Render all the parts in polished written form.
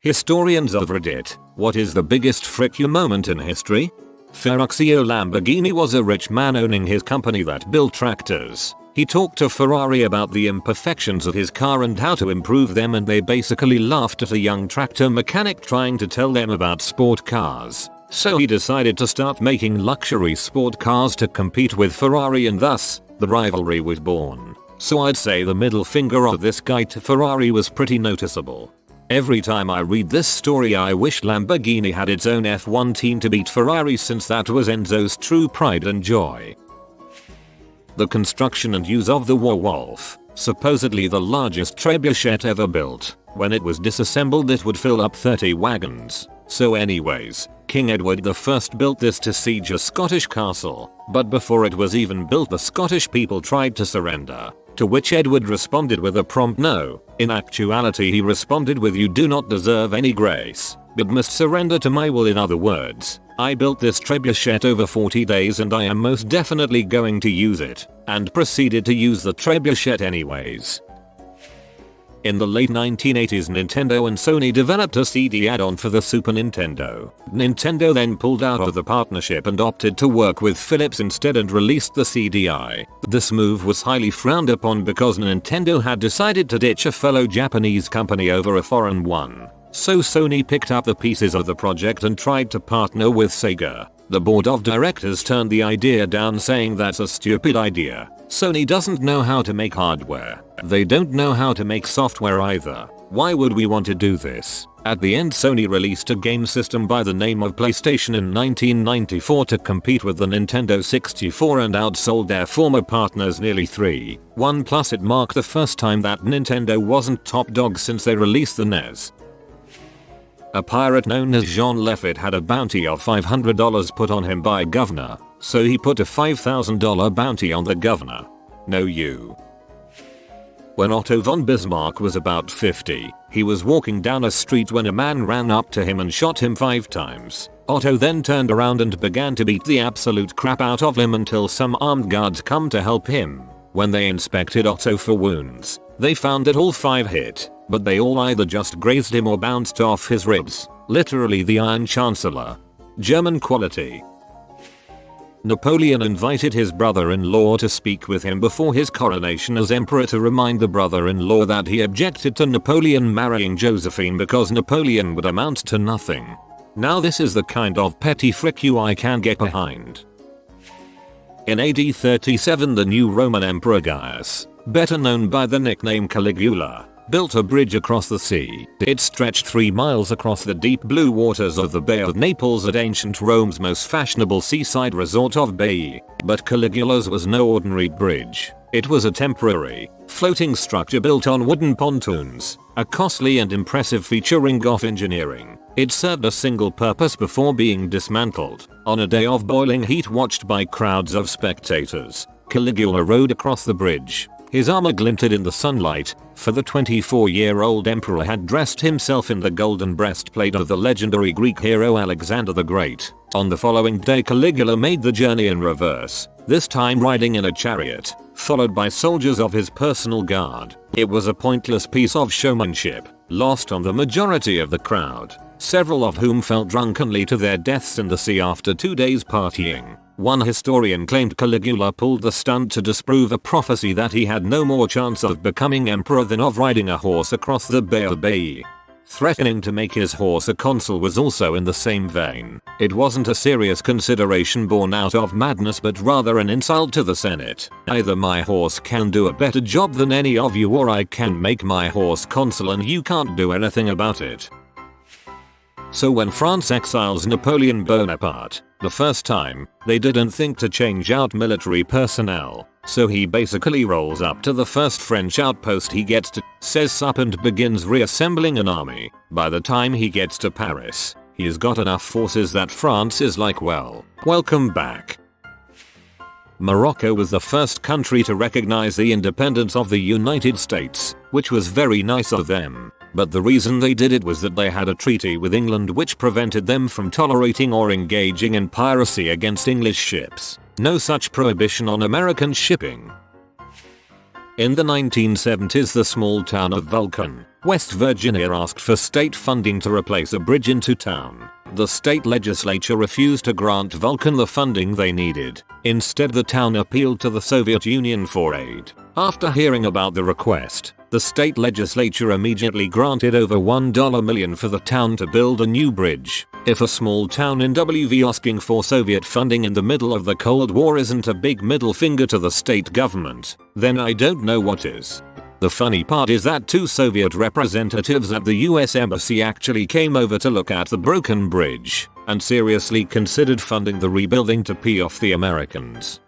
Historians of Reddit, what is the biggest frick you moment in history? Ferruccio Lamborghini was a rich man owning his company that built tractors. He talked to Ferrari about the imperfections of his car and how to improve them, and they basically laughed at a young tractor mechanic trying to tell them about sport cars. So he decided to start making luxury sport cars to compete with Ferrari, and thus, the rivalry was born. So I'd say the middle finger of this guy to Ferrari was pretty noticeable. Every time I read this story I wish Lamborghini had its own F1 team to beat Ferrari, since that was Enzo's true pride and joy. The construction and use of the Warwolf, supposedly the largest trebuchet ever built. When it was disassembled it would fill up 30 wagons. So anyways, King Edward I built this to siege a Scottish castle, but before it was even built the Scottish people tried to surrender. To which Edward responded with a prompt no. In actuality he responded with, "You do not deserve any grace, but must surrender to my will." In other words, I built this trebuchet over 40 days and I am most definitely going to use it, and proceeded to use the trebuchet anyways. In the late 1980s, Nintendo and Sony developed a CD add-on for the Super Nintendo. Nintendo then pulled out of the partnership and opted to work with Philips instead and released the CDI. This move was highly frowned upon because Nintendo had decided to ditch a fellow Japanese company over a foreign one. So Sony picked up the pieces of the project and tried to partner with Sega. The board of directors turned the idea down, saying that's a stupid idea. Sony doesn't know how to make hardware. They don't know how to make software either. Why would we want to do this? At the end, Sony released a game system by the name of PlayStation in 1994 to compete with the Nintendo 64 and outsold their former partners nearly 3-1. Plus it marked the first time that Nintendo wasn't top dog since they released the NES. A pirate known as Jean Lafitte had a bounty of $500 put on him by governor, so he put a $5,000 bounty on the governor. No you. When Otto von Bismarck was about 50, he was walking down a street when a man ran up to him and shot him 5 times. Otto then turned around and began to beat the absolute crap out of him until some armed guards come to help him. When they inspected Otto for wounds, they found that all 5 hit, but they all either just grazed him or bounced off his ribs. Literally the Iron Chancellor. German quality. Napoleon invited his brother-in-law to speak with him before his coronation as emperor to remind the brother-in-law that he objected to Napoleon marrying Josephine because Napoleon would amount to nothing. Now this is the kind of petty frick you I can get behind. In AD 37, the new Roman Emperor Gaius, better known by the nickname Caligula, built a bridge across the sea. It stretched 3 miles across the deep blue waters of the Bay of Naples at ancient Rome's most fashionable seaside resort of Baiae. But Caligula's was no ordinary bridge. It was a temporary, floating structure built on wooden pontoons, a costly and impressive featuring of engineering. It served a single purpose before being dismantled. On a day of boiling heat watched by crowds of spectators, Caligula rode across the bridge. His armor glinted in the sunlight, for the 24-year-old emperor had dressed himself in the golden breastplate of the legendary Greek hero Alexander the Great. On the following day, Caligula made the journey in reverse, this time riding in a chariot, followed by soldiers of his personal guard. It was a pointless piece of showmanship, lost on the majority of the crowd, several of whom fell drunkenly to their deaths in the sea after 2 days partying. One historian claimed Caligula pulled the stunt to disprove a prophecy that he had no more chance of becoming emperor than of riding a horse across the Bay of Baiae. Threatening to make his horse a consul was also in the same vein. It wasn't a serious consideration born out of madness, but rather an insult to the Senate. Either my horse can do a better job than any of you, or I can make my horse consul and you can't do anything about it. So when France exiles Napoleon Bonaparte, the first time, they didn't think to change out military personnel. So he basically rolls up to the first French outpost he gets to, says sup, and begins reassembling an army. By the time he gets to Paris, he's got enough forces that France is like, well, welcome back. Morocco was the first country to recognize the independence of the United States, which was very nice of them. But the reason they did it was that they had a treaty with England which prevented them from tolerating or engaging in piracy against English ships. No such prohibition on American shipping. In the 1970s, the small town of Vulcan, West Virginia asked for state funding to replace a bridge into town. The state legislature refused to grant Vulcan the funding they needed. Instead, the town appealed to the Soviet Union for aid. After hearing about the request, the state legislature immediately granted over $1 million for the town to build a new bridge. If a small town in WV asking for Soviet funding in the middle of the Cold War isn't a big middle finger to the state government, then I don't know what is. The funny part is that 2 Soviet representatives at the US Embassy actually came over to look at the broken bridge and seriously considered funding the rebuilding to pay off the Americans.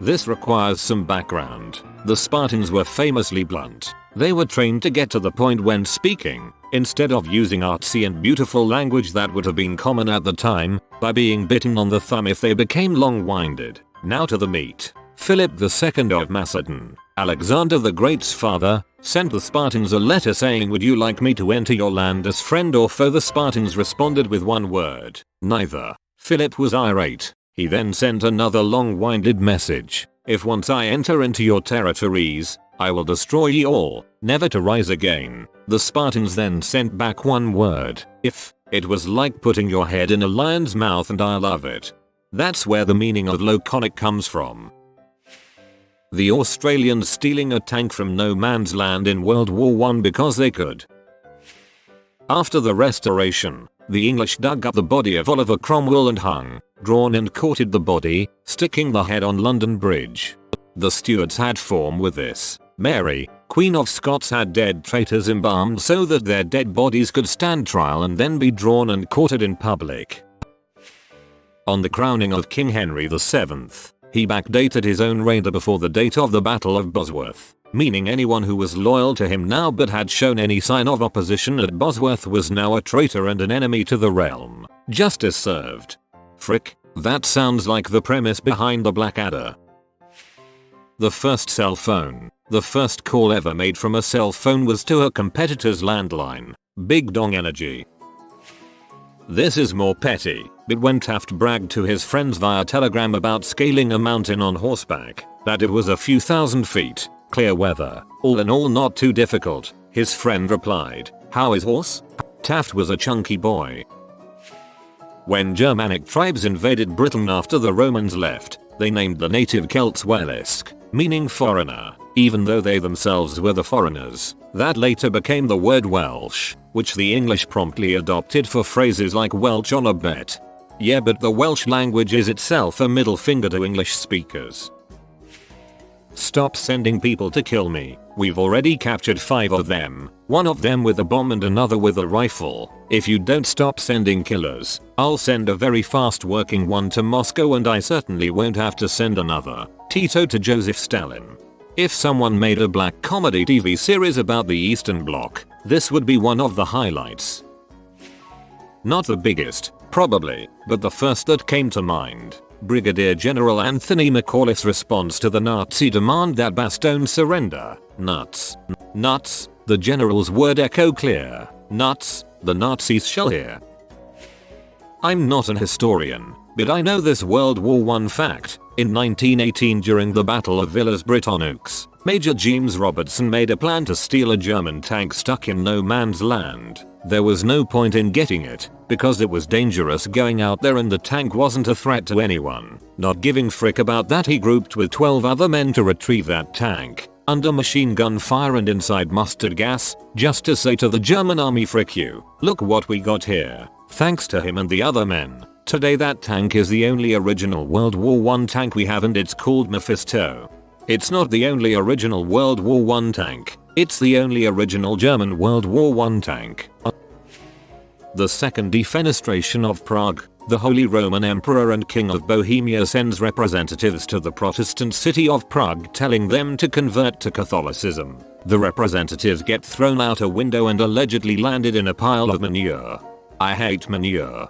This requires some background. The Spartans were famously blunt. They were trained to get to the point when speaking, instead of using artsy and beautiful language that would have been common at the time, by being bitten on the thumb if they became long-winded. Now to the meat. Philip II of Macedon, Alexander the Great's father, sent the Spartans a letter saying, "Would you like me to enter your land as friend or foe?" The Spartans responded with one word: neither. Philip was irate. He then sent another long-winded message: "If once I enter into your territories, I will destroy ye all, never to rise again." The Spartans then sent back one word: "If." It was like putting your head in a lion's mouth, and I love it. That's where the meaning of laconic comes from. The Australians stealing a tank from no man's land in World War I because they could. After the Restoration, the English dug up the body of Oliver Cromwell and hung, drawn and quartered the body, sticking the head on London Bridge. The Stuarts had form with this. Mary, Queen of Scots, had dead traitors embalmed so that their dead bodies could stand trial and then be drawn and quartered in public. On the crowning of King Henry VII, he backdated his own reign before the date of the Battle of Bosworth, meaning anyone who was loyal to him now but had shown any sign of opposition at Bosworth was now a traitor and an enemy to the realm. Justice served. Frick, that sounds like the premise behind the Blackadder. The first cell phone. The first call ever made from a cell phone was to a competitor's landline. Big dong energy. This is more petty, but when Taft bragged to his friends via telegram about scaling a mountain on horseback, that it was a few thousand feet, clear weather, all in all not too difficult, his friend replied, "How is horse?" Taft was a chunky boy. When Germanic tribes invaded Britain after the Romans left, they named the native Celts Welsc, meaning foreigner, even though they themselves were the foreigners. That later became the word Welsh, which the English promptly adopted for phrases like Welch on a bet. Yeah, but the Welsh language is itself a middle finger to English speakers. Stop sending people to kill me. We've already captured 5 of them, one of them with a bomb and another with a rifle. If you don't stop sending killers, I'll send a very fast working one to Moscow, and I certainly won't have to send another. Tito to Joseph Stalin. If someone made a black comedy TV series about the Eastern Bloc, this would be one of the highlights. Not the biggest, probably, but the first that came to mind. Brigadier General Anthony McAuliffe's response to the Nazi demand that Bastogne surrender. Nuts. Nuts. The general's word echo clear. Nuts. The Nazis shall hear. I'm not an historian, but I know this World War I fact. In 1918, during the Battle of Villers-Britonneux, Major James Robertson made a plan to steal a German tank stuck in no man's land. There was no point in getting it, because it was dangerous going out there and the tank wasn't a threat to anyone. Not giving frick about that, he grouped with 12 other men to retrieve that tank, under machine gun fire and inside mustard gas, just to say to the German army, frick you, look what we got here. Thanks to him and the other men, today that tank is the only original World War I tank we have, and it's called Mephisto. It's not the only original World War I tank, it's the only original German World War I tank. The Second Defenestration of Prague. The Holy Roman Emperor and King of Bohemia sends representatives to the Protestant city of Prague telling them to convert to Catholicism. The representatives get thrown out a window and allegedly landed in a pile of manure. I hate manure.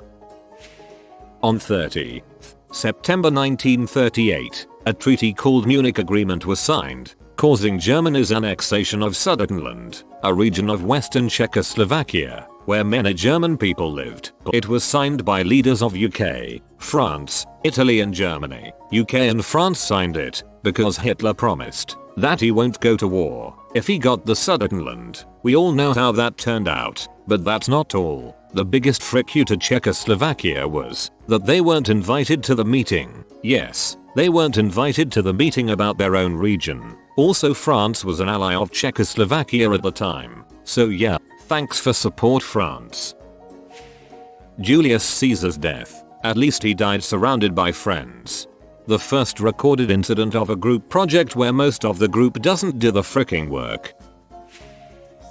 On 30th September 1938, a treaty called Munich Agreement was signed, causing Germany's annexation of Sudetenland, a region of western Czechoslovakia, where many German people lived. It was signed by leaders of UK, France, Italy and Germany. UK and France signed it because Hitler promised. that he won't go to war if he got the Sudetenland. We all know how that turned out, but that's not all. The biggest frick you to Czechoslovakia was that they weren't invited to the meeting. Yes, they weren't invited to the meeting about their own region. Also, France was an ally of Czechoslovakia at the time. So yeah, thanks for support, France. Julius Caesar's death. At least he died surrounded by friends. The first recorded incident of a group project where most of the group doesn't do the fricking work.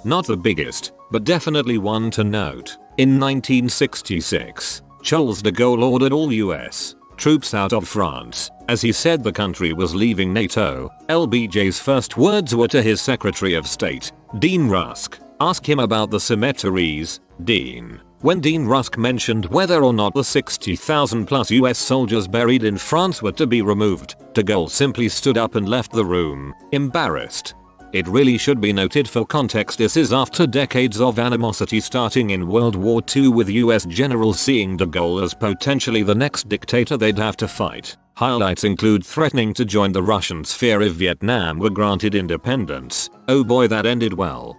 Not the biggest, but definitely one to note. In 1966, Charles de Gaulle ordered all US troops out of France, as he said the country was leaving NATO. LBJ's first words were to his Secretary of State, Dean Rusk. Ask him about the cemeteries, Dean. When Dean Rusk mentioned whether or not the 60,000 plus US soldiers buried in France were to be removed, de Gaulle simply stood up and left the room, embarrassed. It really should be noted for context, this is after decades of animosity starting in World War II, with US generals seeing de Gaulle as potentially the next dictator they'd have to fight. Highlights include threatening to join the Russian sphere if Vietnam were granted independence. Oh boy, that ended well.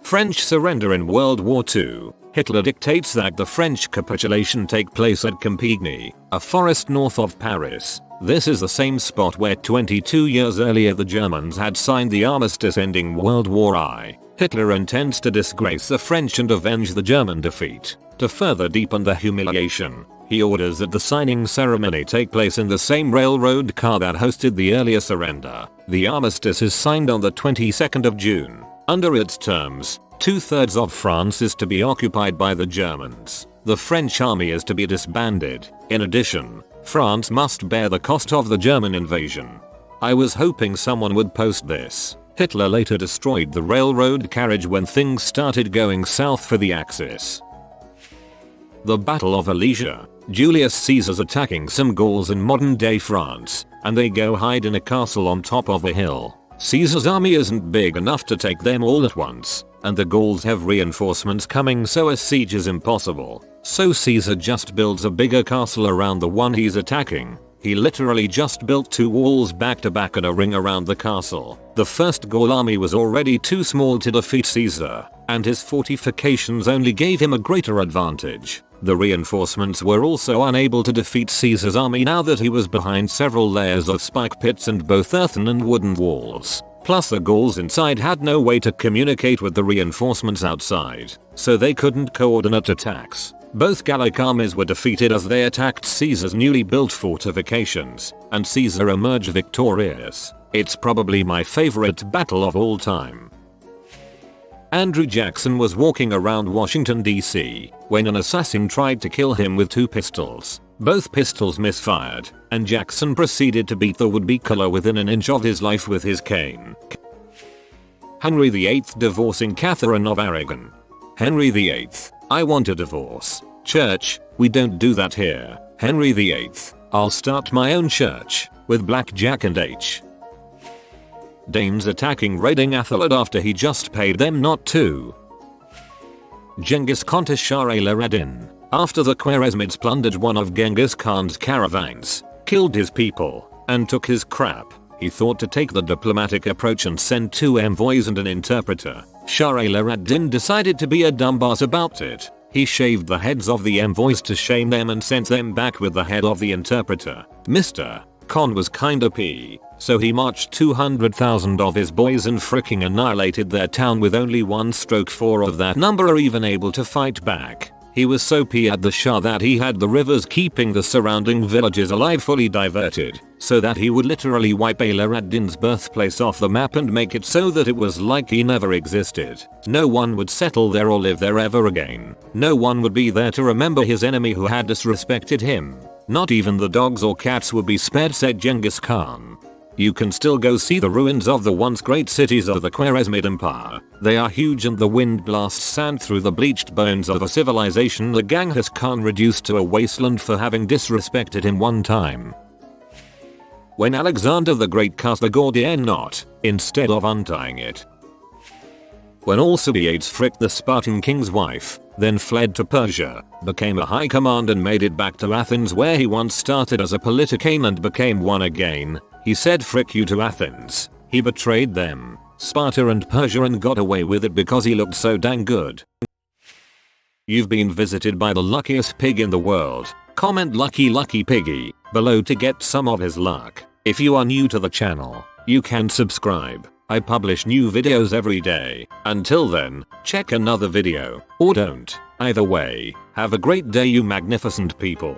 French surrender in World War II. Hitler dictates that the French capitulation take place at Compiègne, a forest north of Paris. This is the same spot where 22 years earlier the Germans had signed the armistice ending World War I. Hitler intends to disgrace the French and avenge the German defeat. To further deepen the humiliation, he orders that the signing ceremony take place in the same railroad car that hosted the earlier surrender. The armistice is signed on the 22nd of June. Under its terms, 2/3 of France is to be occupied by the Germans. The French army is to be disbanded. In addition, France must bear the cost of the German invasion. I was hoping someone would post this. Hitler later destroyed the railroad carriage when things started going south for the Axis. The Battle of Alesia. Julius Caesar's attacking some Gauls in modern day France, and they go hide in a castle on top of a hill. Caesar's army isn't big enough to take them all at once, and the Gauls have reinforcements coming, so a siege is impossible. So Caesar just builds a bigger castle around the one he's attacking. He literally just built 2 walls back to back and a ring around the castle. The first Gaul army was already too small to defeat Caesar, and his fortifications only gave him a greater advantage. The reinforcements were also unable to defeat Caesar's army now that he was behind several layers of spike pits and both earthen and wooden walls. Plus the Gauls inside had no way to communicate with the reinforcements outside, so they couldn't coordinate attacks. Both Gallic armies were defeated as they attacked Caesar's newly built fortifications, and Caesar emerged victorious. It's probably my favorite battle of all time. Andrew Jackson was walking around Washington, D.C. when an assassin tried to kill him with 2 pistols. Both pistols misfired, and Jackson proceeded to beat the would-be killer within an inch of his life with his cane. Henry VIII divorcing Catherine of Aragon. Henry VIII, I want a divorce. Church, we don't do that here. Henry VIII, I'll start my own church, with Blackjack and H. Danes attacking raiding Athelad after he just paid them not to. Genghis Khan to Shah al-Din. After the Khwarezmids plundered one of Genghis Khan's caravans, killed his people, and took his crap, he thought to take the diplomatic approach and send 2 envoys and an interpreter. Shah al-Din decided to be a dumbass about it. He shaved the heads of the envoys to shame them and sent them back with the head of the interpreter. Mr. Khan was kinda pee, so he marched 200,000 of his boys and fricking annihilated their town with only 1/4 of that number are even able to fight back. He was so pee at the Shah that he had the rivers keeping the surrounding villages alive fully diverted, so that he would literally wipe al-Din's birthplace off the map and make it so that it was like he never existed. No one would settle there or live there ever again. No one would be there to remember his enemy who had disrespected him. Not even the dogs or cats would be spared, said Genghis Khan. You can still go see the ruins of the once great cities of the Khwarezmid Empire. They are huge and the wind blasts sand through the bleached bones of a civilization that Genghis Khan reduced to a wasteland for having disrespected him one time. When Alexander the Great cast the Gordian knot, instead of untying it. When Alcibiades fricked the Spartan king's wife, then fled to Persia, became a high command and made it back to Athens where he once started as a politicane and became one again, He said frick you to Athens. He betrayed them, Sparta and Persia, and got away with it because he looked so dang good. You've been visited by the luckiest pig in the world. Comment lucky piggy below to get some of his luck. If you are new to the channel, you can subscribe. I publish new videos every day. Until then, check another video, or don't. Either way, have a great day you magnificent people.